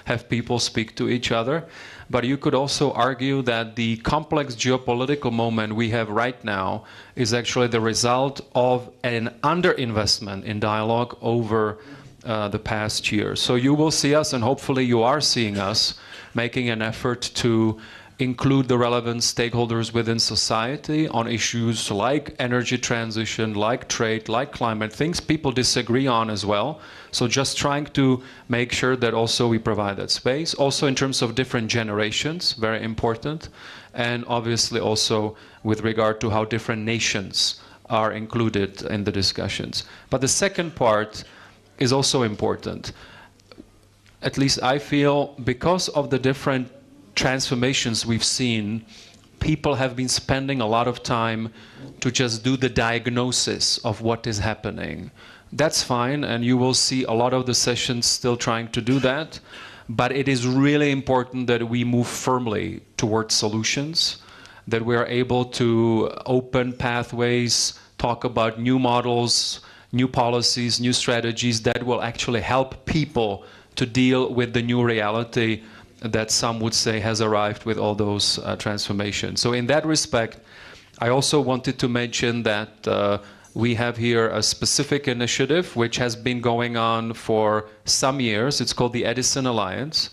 have people speak to each other. But you could also argue that the complex geopolitical moment we have right now is actually the result of an underinvestment in dialogue over the past year. So you will see us, and hopefully you are seeing us, making an effort to include the relevant stakeholders within society on issues like energy transition, like trade, like climate, things people disagree on as well. So just trying to make sure that also we provide that space. Also in terms of different generations, very important. And obviously also with regard to how different nations are included in the discussions. But the second part is also important. At least I feel, because of the different transformations we've seen, people have been spending a lot of time to just do the diagnosis of what is happening. That's fine, and you will see a lot of the sessions still trying to do that, but it is really important that we move firmly towards solutions, that we are able to open pathways, talk about new models, new policies, new strategies that will actually help people to deal with the new reality that some would say has arrived with all those transformations. So in that respect, I also wanted to mention that we have here a specific initiative which has been going on for some years. It's called the Edison Alliance.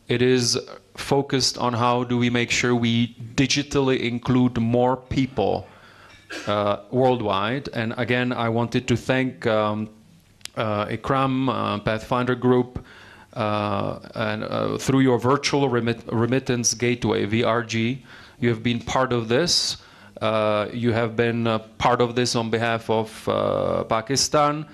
It is focused on how do we make sure we digitally include more people worldwide. And again, I wanted to thank ICRAM, Pathfinder Group, and through your virtual remittance gateway, VRG, you have been part of this. You have been part of this on behalf of Pakistan.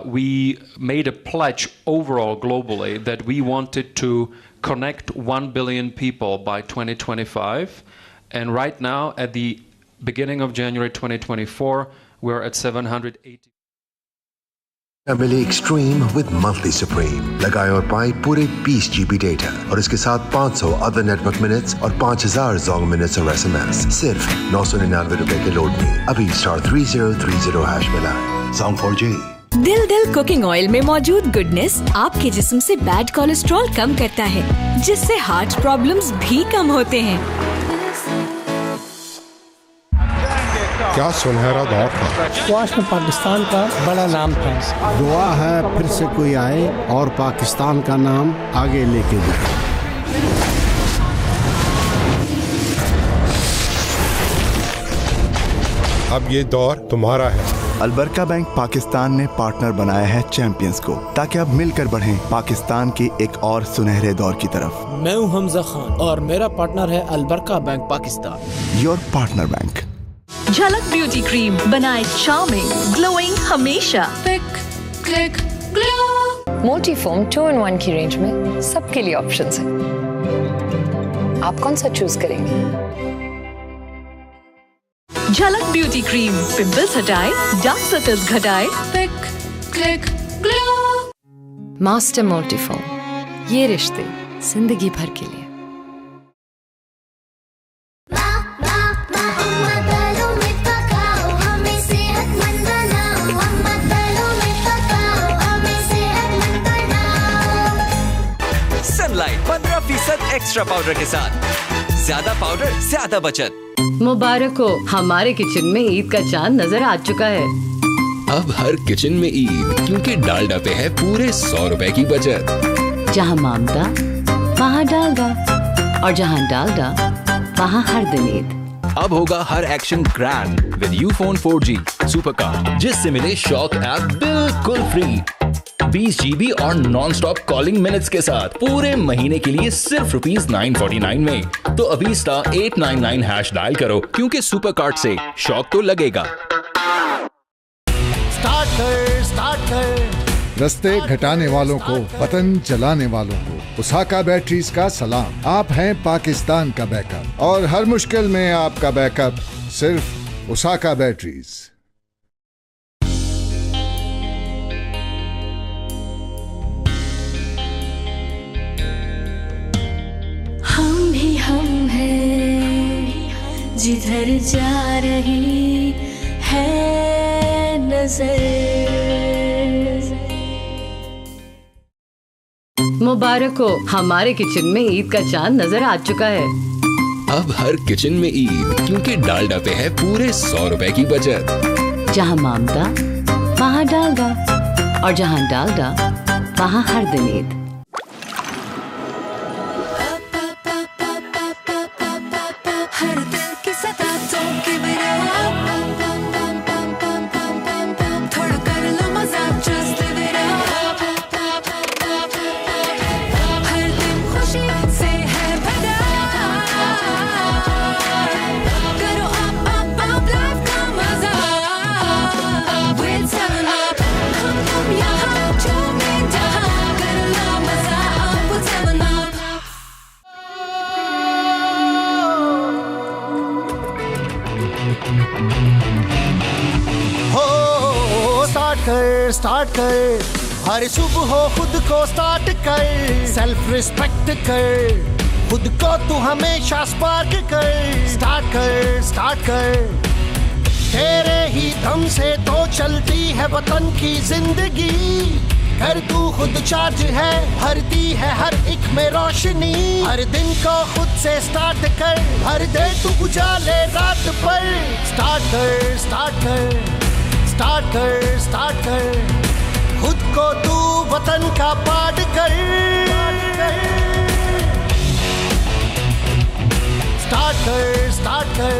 We made a pledge overall globally that we wanted to connect 1 billion people by 2025. And right now, at the beginning of January 2024, we're at 780. मिले extreme with monthly supreme लगाए और पाए पूरे 20 GB data और इसके साथ 500 other network minutes और 5000 Jong minutes और SMS सिर्फ 999 रुपए के लोड में अभी *3030# मिलाएं जोंग 4G। दिल कुकिंग ऑयल में मौजूद गुडनेस आपके जिस्म से बैड कोलेस्ट्रॉल कम करता है, जिससे हार्ट प्रॉब्लम्स भी कम होते हैं। क्या सुनहरा दौर था। स्क्वाश में पाकिस्तान का बड़ा नाम था। दुआ है फिर से कोई आए और पाकिस्तान का नाम आगे लेके जाए। अब ये दौर तुम्हारा है। अलबरका बैंक पाकिस्तान ने पार्टनर बनाया है चैंपियंस को, ताकि अब मिलकर बढ़ें पाकिस्तान के एक और सुनहरे दौर की तरफ। मैं हूं हमजा खान और मेरा पार्टनर है Al Baraka bank Pakistan. Your partner bank. Jhalak beauty cream बनाए चार्मिंग, ग्लोइंग हमेशा। Pick, click, glow. Moti foam 2-in-1 की रेंज में सबके लिए ऑप्शंस हैं। आप कौन सा चूज करेंगे? झलक ब्यूटी क्रीम पिंपल्स हटाए, डार्क सर्कल्स घटाए। Pick, click, glow. Master Moti foam, ये रिश्ते जिंदगी भर के लिए। सनलाइट 15% एक्स्ट्रा पाउडर के साथ, ज्यादा पाउडर ज्यादा बचत। मुबारक हो, हमारे किचन में ईद का चांद नजर आ चुका है। अब हर किचन में ईद, क्योंकि डालडा पे है पूरे 100 रुपए की बचत। जहाँ मामदा वहाँ डालडा, और जहाँ डालडा वहाँ हर दिन ईद। अब होगा हर action grand with Ufone 4G super card, जिससे मिले शॉक ऐप बिल्कुल फ्री, 20 GB और नॉन स्टॉप कॉलिंग मिनट्स के साथ पूरे महीने के लिए सिर्फ ₹949 में। तो अभी *899# डायल करो, क्योंकि सुपर कार्ड से शॉक तो लगेगा। स्टार्ट कर। रास्ते घटाने वालों को, पतन चलाने वालों को उसाका बैटरीज का सलाम। आप हैं पाकिस्तान का बैकअप, और हर मुश्किल में आपका बैकअप सिर्फ उसाका बैटरीज। हम हैं जिधर जा रही है नजर। मुबारक हो। हमारे किचन में ईद का चांद नजर आ चुका है। अब हर किचन में ईद, क्योंकि डालडा पे है पूरे 100 रुपए की बचत। जहाँ ममता वहाँ डालडा, और जहाँ डालडा वहाँ हर दिन ईद। हर दिल की सदा चौंके मेरा, थोड़ा कर लो मजाक just मेरा, हर दिन खुशी से है भरा, करो आप लाइफ का मजा with 7up। हम यहाँ झूमे जहाँ, कर लो मजा आप with 7up। हो स्टार्ट कर हर सुबह हो खुद को स्टार्ट कर, सेल्फ रिस्पेक्ट कर, खुद को तू हमेशा स्पार्क कर। स्टार्ट कर तेरे ही दम से तो चलती है वतन की जिंदगी। कर तू खुद चार्ज है, भरती है हर एक में रोशनी। हर दिन को खुद से स्टार्ट कर, भर दे तू उजाले रात पर। स्टार्ट कर खुद को तू वतन का पार्ट कर। स्टार्ट कर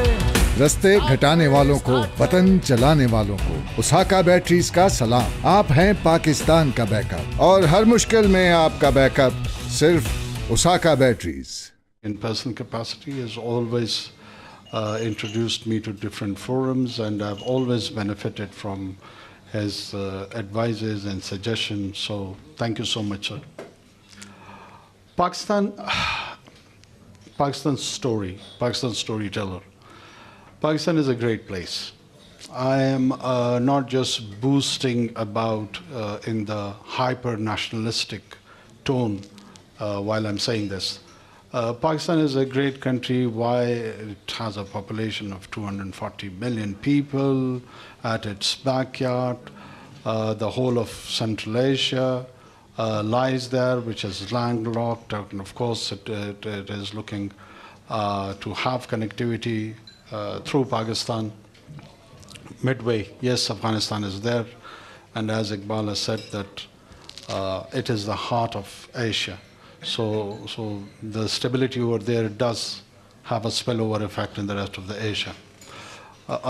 रास्ते घटाने वालों को, वतन चलाने वालों को उसाका बैटरीज का सलाम। आप हैं पाकिस्तान का बैकअप, और हर मुश्किल में आपका बैकअप सिर्फ Osaka batteries. In personal capacity has always introduced me to different forums, and I've always benefited from his advices and suggestions. So thank you so much, sir. Pakistan's storyteller. Pakistan is a great place. I am not just boosting about in the hyper-nationalistic tone while I'm saying this. Pakistan is a great country. Why? It has a population of 240 million people at its backyard. The whole of Central Asia lies there, which is landlocked. And of course, it is looking to have connectivity through Pakistan. Midway, yes, Afghanistan is there. And as Iqbal has said, that it is the heart of Asia. So the stability over there does have a spillover effect in the rest of the Asia.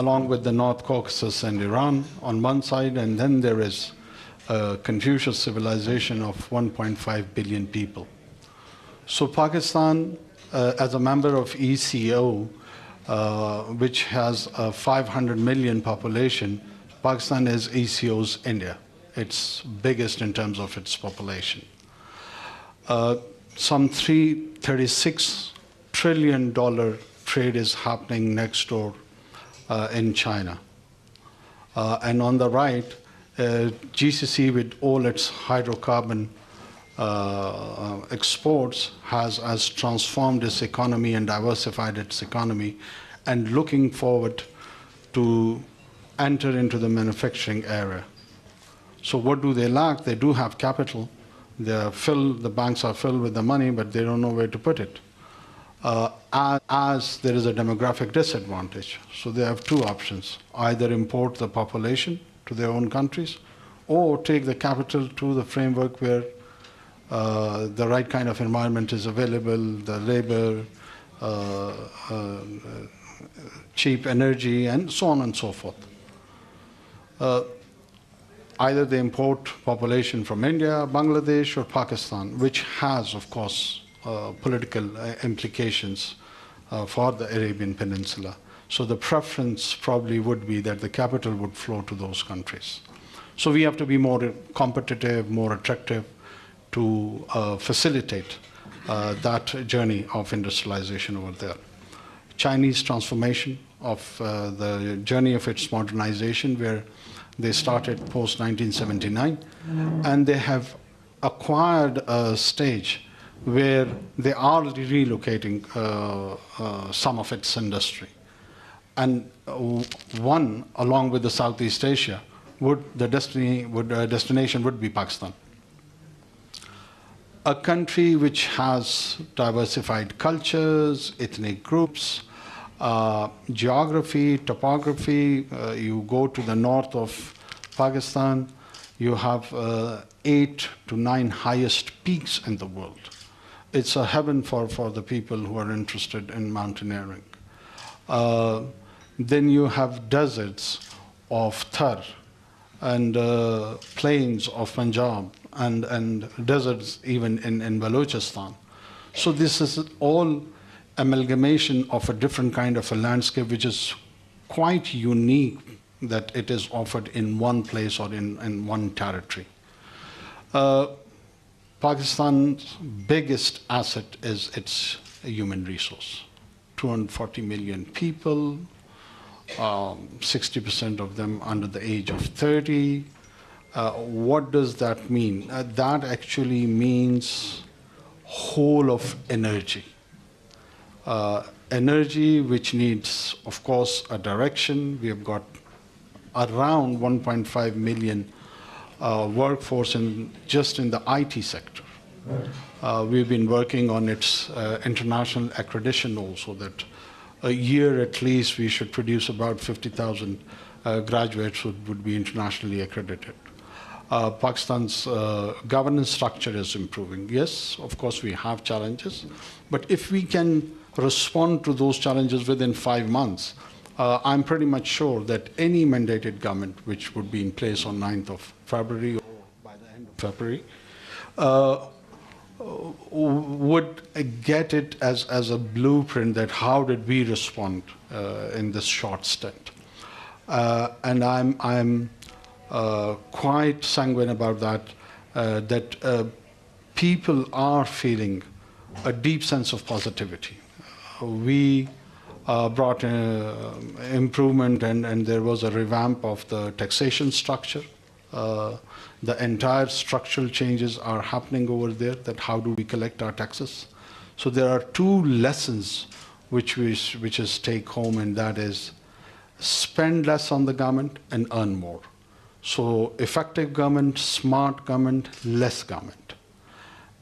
Along with the North Caucasus and Iran on one side, and then there is a Confucius civilization of 1.5 billion people. So Pakistan, as a member of ECO, which has a 500 million population, Pakistan is ECO's India. It's biggest in terms of its population. Some $36 trillion trade is happening next door in China. And on the right, GCC with all its hydrocarbon exports has transformed its economy and diversified its economy, and looking forward to enter into the manufacturing area. So what do they lack? They do have capital. The banks are filled with the money, but they don't know where to put it. As there is a demographic disadvantage. So they have two options: either import the population to their own countries, or take the capital to the framework where the right kind of environment is available, the labor, cheap energy, and so on and so forth. Either they import population from India, Bangladesh, or Pakistan, which has, of course, political implications for the Arabian Peninsula. So the preference probably would be that the capital would flow to those countries. So we have to be more competitive, more attractive to facilitate that journey of industrialization over there. Chinese transformation of the journey of its modernization, where they started post 1979, and they have acquired a stage where they are relocating some of its industry. And one, along with the Southeast Asia, destination would be Pakistan. a country which has diversified cultures, ethnic groups, geography, topography. You go to the north of Pakistan, you have 8 to 9 highest peaks in the world. It's a heaven for the people who are interested in mountaineering. Then you have deserts of Thar and plains of Punjab and deserts even in Balochistan. So this is all amalgamation of a different kind of a landscape which is quite unique that it is offered in one place or in one territory. Pakistan's biggest asset is its human resource. 240 million people, 60% of them under the age of 30. What does that mean? That actually means whole of energy. Energy which needs, of course, a direction. We have got around 1.5 million workforce just in the IT sector. We've been working on its international accreditation also, that a year at least we should produce about 50,000 graduates who would be internationally accredited. Pakistan's governance structure is improving. Yes, of course we have challenges, but if we can respond to those challenges within 5 months, I'm pretty much sure that any mandated government which would be in place on 9th of February or by the end of February would get it as a blueprint that how did we respond in this short stint. And I'm quite sanguine about that, that people are feeling a deep sense of positivity. We brought improvement and there was a revamp of the taxation structure. The entire structural changes are happening over there, that how do we collect our taxes. So there are 2 lessons which is take home, and that is spend less on the government and earn more. So effective government, smart government, less government.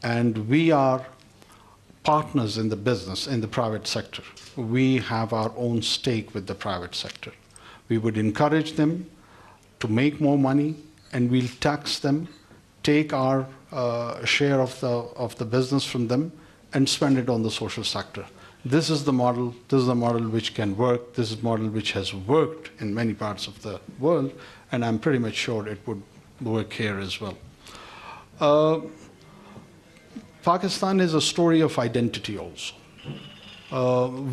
And we are partners in the business, in the private sector. We have our own stake with the private sector. We would encourage them to make more money, and we'll tax them, take our share of the business from them, and spend it on the social sector. This is the model. This is the model which can work. This is the model which has worked in many parts of the world, and I'm pretty much sure it would work here as well. Pakistan is a story of identity also.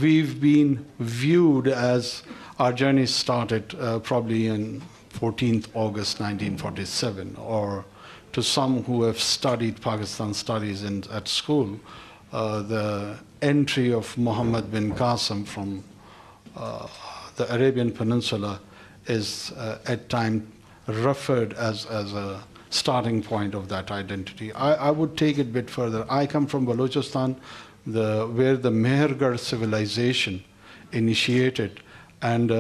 We've been viewed as our journey started probably in 14th August 1947, or to some who have studied Pakistan studies at school, the entry of Muhammad bin Qasim from the Arabian Peninsula is at times referred as a starting point of that identity. I would take it a bit further. I come from Balochistan, where the Mehergarh civilization initiated, and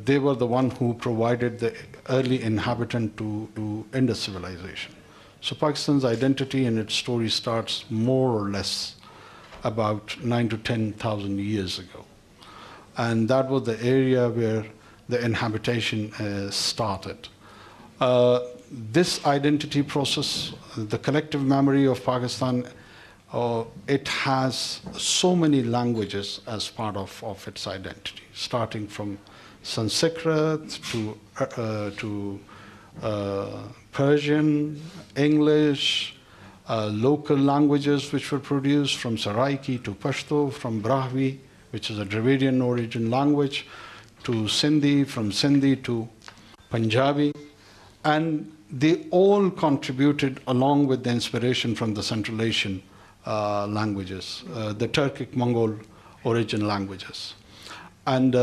they were the one who provided the early inhabitant to Indus civilization. So Pakistan's identity and its story starts more or less about 9,000 to 10,000 years ago. And that was the area where the inhabitation started. This identity process, the collective memory of Pakistan, it has so many languages as part of its identity, starting from Sanskrit to Persian, English, local languages which were produced from Saraiki to Pashto, from Brahvi, which is a Dravidian origin language, to Sindhi, from Sindhi to Punjabi. And they all contributed along with the inspiration from the Central Asian languages, the Turkic Mongol origin languages. And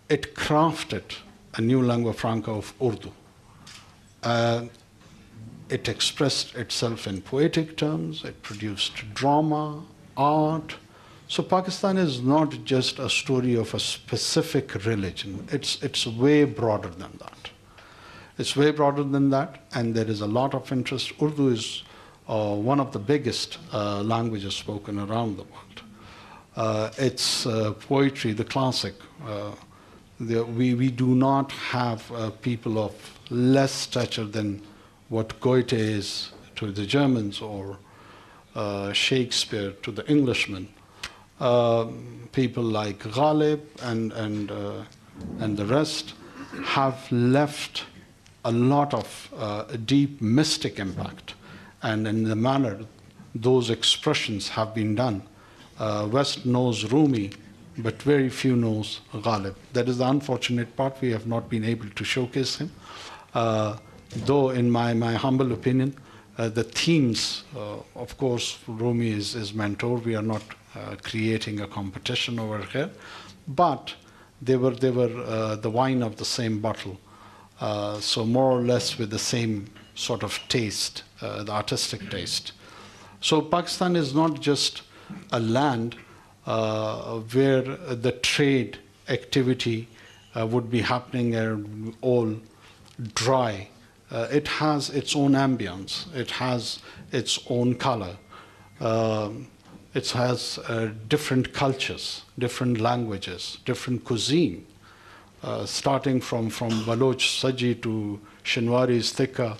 it crafted a new lingua franca of Urdu. It expressed itself in poetic terms, it produced drama, art. So Pakistan is not just a story of a specific religion, it's way broader than that. It's way broader than that, and there is a lot of interest. Urdu is one of the biggest languages spoken around the world. It's poetry, the classic. We do not have people of less stature than what Goethe is to the Germans or Shakespeare to the Englishmen. People like Ghalib and the rest have left a lot of deep mystic impact, and in the manner those expressions have been done. West knows Rumi, but very few knows Ghalib. That is the unfortunate part. We have not been able to showcase him. Though in my humble opinion, the themes, of course, Rumi is mentor. We are not creating a competition over here, but they were the wine of the same bottle. So more or less with the same sort of taste, the artistic taste. So Pakistan is not just a land where the trade activity would be happening and all dry. It has its own ambience. It has its own color. It has different cultures, different languages, different cuisine. Starting from Baloch Saji to Shinwari's Tikka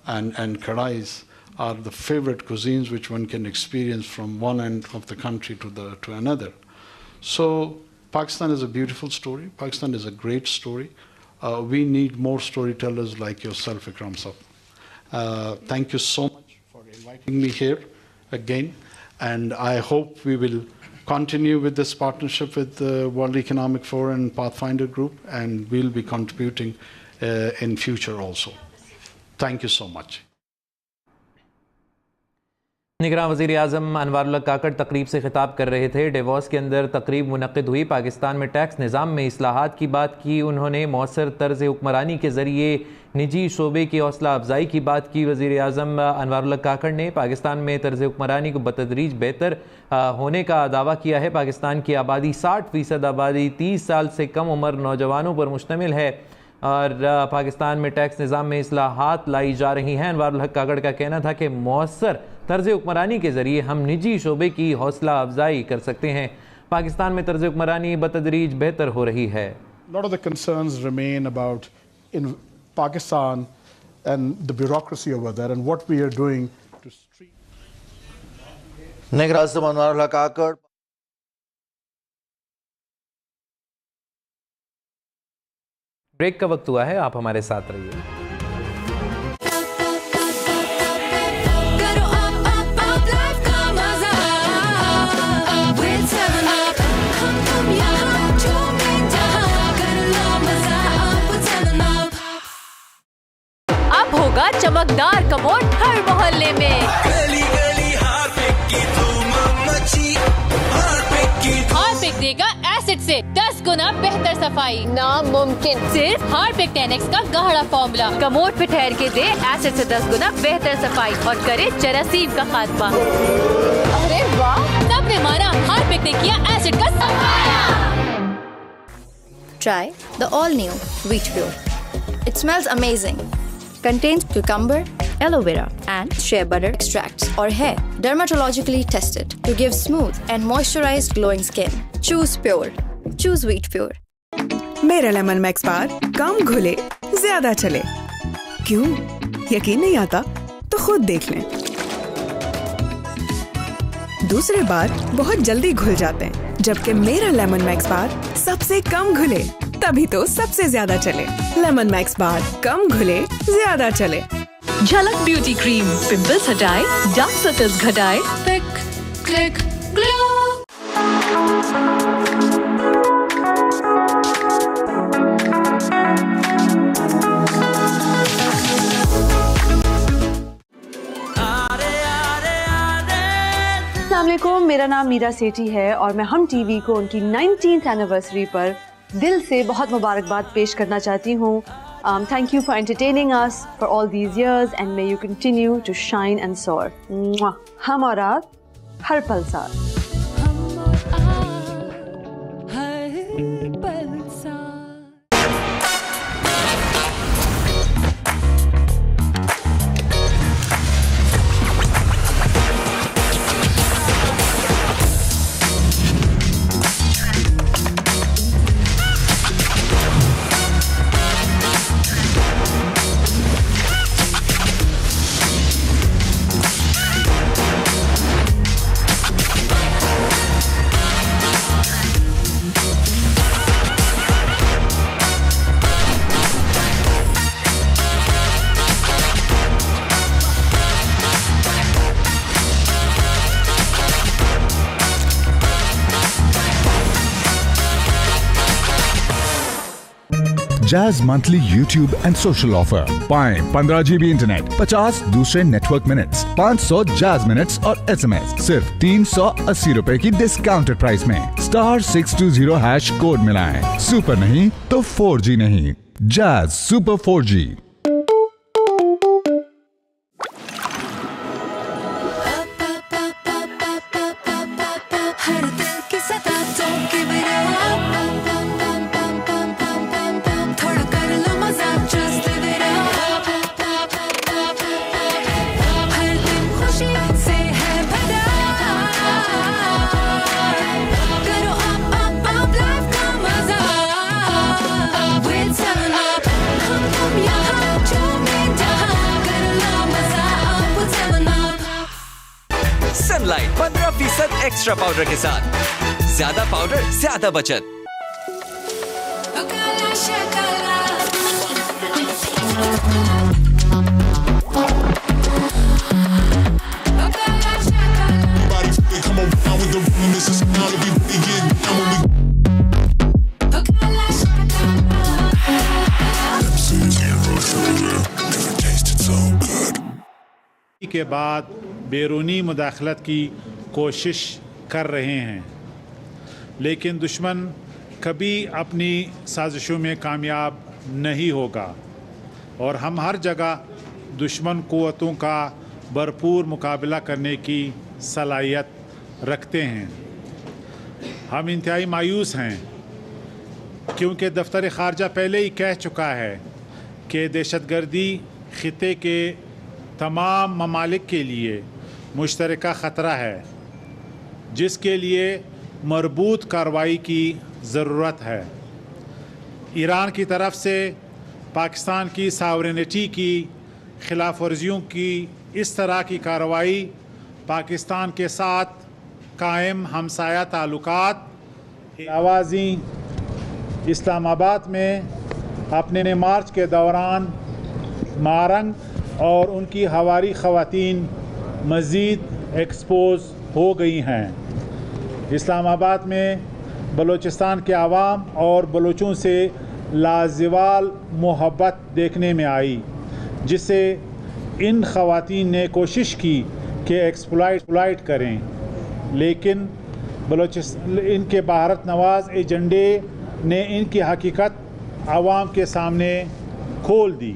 and Kadais are the favorite cuisines which one can experience from one end of the country to another. So Pakistan is a beautiful story. Pakistan is a great story. We need more storytellers like yourself, Ikram Sahab. Thank you so much for inviting me here again, and I hope we will continue with this partnership with the World Economic Forum and Pathfinder Group, and we'll be contributing in future also. Thank you so much. निगरान वज़ीर आज़म अनवारुल काकड़ तकरीब से ख़िताब कर रहे थे। Davos के अंदर तकरीब मुनक़िद हुई। पाकिस्तान में टैक्स निज़ाम में इस्लाहात की बात की। उन्होंने मौसर तर्ज़ हुक्मरानी के ज़रिए निजी शोबे की हौसला अफजाई की बात की। वज़ीर आज़म अनवारुल काकड़ ने पाकिस्तान में तर्ज़ हुक्मरानी को बतदरीज बेहतर होने का दावा किया है। पाकिस्तान की आबादी 60% आबादी 30 साल से कम उम्र नौजवानों पर मुश्तमिल है और पाकिस्तान में टैक्स निज़ाम में इस्लाहात लाई जा रही हैं। अनवारुल काकड़ का कहना था कि मौसर तर्ज़ हुक्मरानी के ज़रिए हम निजी शोबे की हौसला अफजाई कर सकते हैं। पाकिस्तान में तर्ज़ हुक्मरानी बतदरीज बेहतर हो रही है। lot of the concerns remain about in Pakistan and the bureaucracy over there and what we are doing to street. Anwarul Kakar. Break का वक्त हुआ है, आप हमारे साथ रहिए। अब होगा चमकदार कमोड हर मोहल्ले में। गली गली हार्पिक की धूम मची, हार्पिक देगा एसिड से 10 गुना बेहतर सफाई। नामुमकिन, सिर्फ हार्पिक 10X का गाढ़ा फॉर्मूला कमोड पे ठहर के दे एसिड से 10 गुना बेहतर सफाई और करे जरासीम का खात्मा। अरे वाह, सबने माना, हार्पिक ने किया एसिड का सफाया। Try the all-new Wheat Pure. It smells amazing. Contains cucumber, aloe vera and shea butter extracts or hair, dermatologically tested to give smooth and moisturized glowing skin. Choose pure. Choose Wheat Pure. मेरा lemon max bar कम घुले ज्यादा चले। क्यों? यकीन नहीं आता तो खुद देख लें। दूसरे बार बहुत जल्दी घुल जाते हैं, जबकि मेरा लेमन मैक्स बार सबसे कम घुले, तभी तो सबसे ज्यादा चले। लेमन मैक्स बार कम घुले ज्यादा चले। झलक ब्यूटी क्रीम पिंपल्स हटाए, डार्क सर्कल्स घटाए, पिक क्लिक ग्लो। अस्सलामुअलैकुम, मेरा नाम मीरा सेठी है और मैं हम टीवी को उनकी 19th एनिवर्सरी पर दिल से बहुत मुबारकबाद पेश करना चाहती हूँ। Thank you for entertaining us for all these years and may you continue to shine and soar. हम और आप हर पल साथ। Jazz monthly YouTube and social offer. पाएं 15 GB इंटरनेट, 50 दूसरे नेटवर्क मिनट्स, 500 जैज मिनट्स और SMS सिर्फ 380 रुपए की डिस्काउंटेड प्राइस में। *620# कोड मिलाएं। सुपर नहीं तो 4G नहीं। Jazz super 4G। Sunlight 15% extra powder के साथ, ज्यादा पाउडर ज्यादा बचत। के बाद बैरूनी मुदाखलत की कोशिश कर रहे हैं, लेकिन दुश्मन कभी अपनी साजिशों में कामयाब नहीं होगा और हम हर जगह दुश्मन क़ुव्वतों का भरपूर मुकाबला करने की सलाहियत रखते हैं। हम इंतहाई मायूस हैं क्योंकि दफ्तर ख़ारजा पहले ही कह चुका है कि दहशतगर्दी ख़िते के तमाम ममालिक के लिए मुश्तरका ख़तरा है, जिसके लिए मरबूत कार्रवाई की ज़रूरत है। ईरान की तरफ से पाकिस्तान की सावरेनिटी की खिलाफ वर्जियों की इस तरह की कार्रवाई पाकिस्तान के साथ कायम हमसाया ताल्लुकात आवाज़ी इस्लामाबाद में अपने मार्च के दौरान मारंग और उनकी हवारी ख़वातीन मज़ीद एक्सपोज हो गई हैं। इस्लामाबाद में बलूचिस्तान के आवाम और बलूचों से लाज़िवाल मोहब्बत देखने में आई, जिससे इन ख़वातीन ने कोशिश की कि एक्सप्लॉइट करें, लेकिन इनके भारत नवाज़ एजेंडे ने इनकी हकीकत आवाम के सामने खोल दी।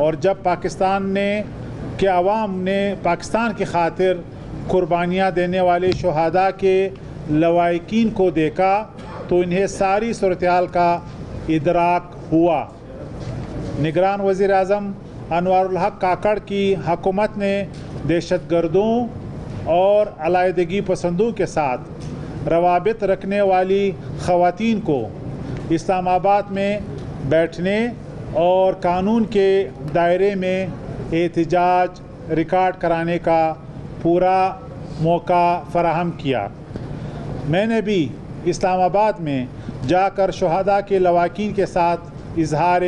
और जब पाकिस्तान के अवाम ने पाकिस्तान की खातिर कुर्बानियाँ देने वाले शहादा के लवाहिकीन को देखा तो इन्हें सारी सूरत-ए-हाल का इदराक हुआ। निगरान वज़ीर आज़म अनवारुल हक काकड़ की हुकूमत ने दहशतगर्दों और अलायदगी पसंदों के साथ रवाबित रखने वाली ख़वातीन को इस्लामाबाद में बैठने और कानून के दायरे में एहतजाज रिकॉर्ड कराने का पूरा मौका फराहम किया। मैंने भी इस्लामाबाद में जाकर शहादा के लवाकिन के साथ इजहार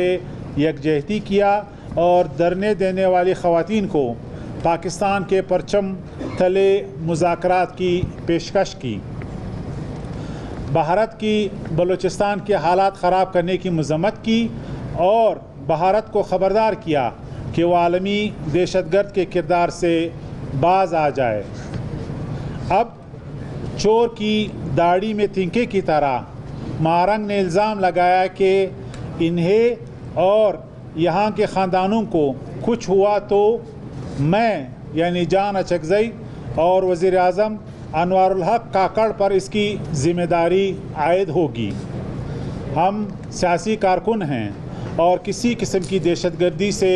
यकजहती किया और धरने देने वाली ख़वातीन को पाकिस्तान के परचम तले मुज़ाकरात की पेशकश की। भारत की बलूचिस्तान के हालात ख़राब करने की मज़म्मत की और भारत को ख़बरदार किया कि वह आलमी दहशतगर्द के किरदार से बाज आ जाए। अब चोर की दाढ़ी में तिनके की तरह मारंग ने इल्ज़ाम लगाया कि इन्हें और यहाँ के ख़ानदानों को कुछ हुआ तो मैं यानी जान अचकज़ई और वज़ीर आज़म अनवारुल हक काकड़ पर इसकी ज़िम्मेदारी आयद होगी। हम सियासी कारकुन हैं और किसी किस्म की दहशतगर्दी से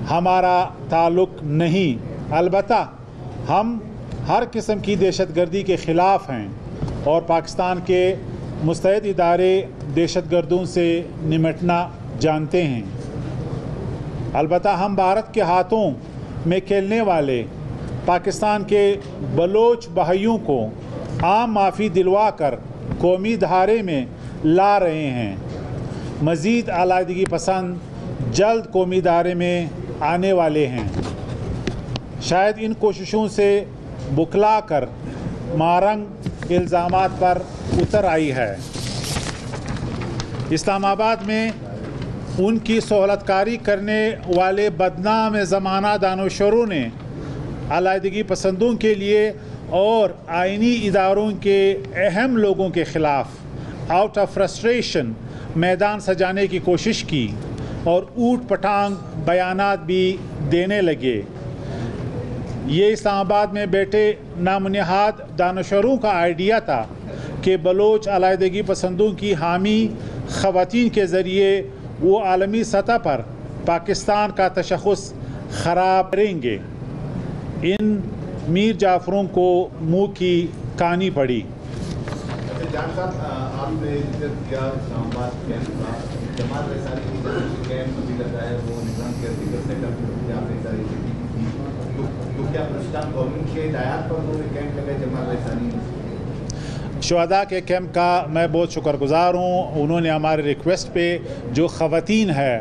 हमारा ताल्लुक़ नहीं, अलबत्ता हम हर किस्म की दहशतगर्दी के ख़िलाफ़ हैं और पाकिस्तान के मुस्तैद इदारे दहशतगर्दों से निमटना जानते हैं। अलबत्ता हम भारत के हाथों में खेलने वाले पाकिस्तान के बलोच भाइयों को आम माफ़ी दिलवा कर कौमी धारे में ला रहे हैं। मज़ीद अलायदगी पसंद जल्द कौमी धारे में आने वाले हैं। शायद इन कोशिशों से बुखला कर मारंग इल्ज़ामात पर उतर आई है। इस्लामाबाद में उनकी सहूलतकारी करने वाले बदनाम ज़माना दानशवरों ने अलाइदगी पसंदों के लिए और आइनी इदारों के अहम लोगों के ख़िलाफ़ आउट ऑफ फ्रस्ट्रेशन मैदान सजाने की कोशिश की और ऊट पटांग बयानात भी देने लगे। ये इस्लामाबाद में बैठे नामुनिहाद दानशवरों का आइडिया था कि बलोच अलाइदगी पसंदों की हामी ख़वातीन के ज़रिए वो आलमी सतह पर पाकिस्तान का तशख़्ख़ुस ख़राब करेंगे। इन मीर जाफ़रों को मुँह की कहानी पड़ी। शुहदा के कैंप का मैं बहुत शुक्रगुज़ार हूँ। उन्होंने हमारे रिक्वेस्ट पे जो ख़वातीन है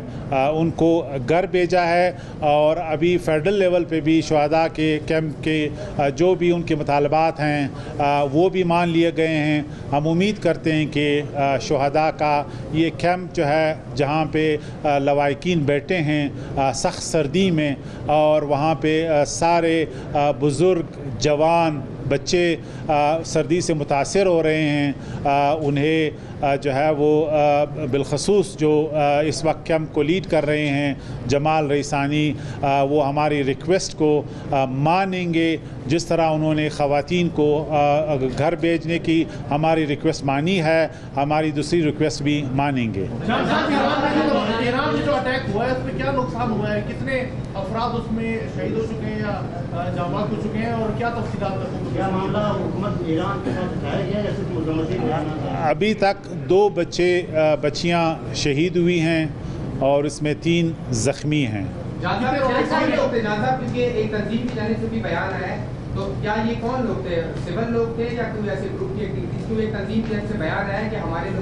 उनको घर भेजा है और अभी फेडरल लेवल पे भी शुहदा के कैंप के जो भी उनके मुतालबात हैं वो भी मान लिए गए हैं। हम उम्मीद करते हैं कि शुहदा का ये कैंप जो है जहाँ पे लवाकिन बैठे हैं सख्त सर्दी में और वहाँ पे सारे बुज़ुर्ग जवान बच्चे सर्दी से मुतासर हो रहे हैं, उन्हें जो है वो बिलखसूस जो इस वक्त कैंप को लीड कर रहे हैं जमाल रईसानी, वो हमारी रिक्वेस्ट को मानेंगे। जिस तरह उन्होंने ख़वातीन को घर भेजने की हमारी रिक्वेस्ट मानी है, हमारी दूसरी रिक्वेस्ट भी मानेंगे। ईरान में जो अटैक हुआ है उसमें क्या नुकसान हुआ है, कितने अफराद उसमें शहीद हो चुके हैं या जाबाज हो चुके हैं और क्या तफसीलात क्या मामला हुकूमत ईरान के साथ उठाया गया या सिर्फ मुज़ाहमती? अभी तक 2 बच्चियां शहीद हुई हैं और इसमें 3 ज़ख्मी हैं। एक तंजीम की जानिब से भी बयान आया है, तो क्या ये कौन लोग थे, सिविल लोग थे या कोई ऐसे ग्रुप की एक तंजीम की जानिब से बयान आया है कि हमारे लोग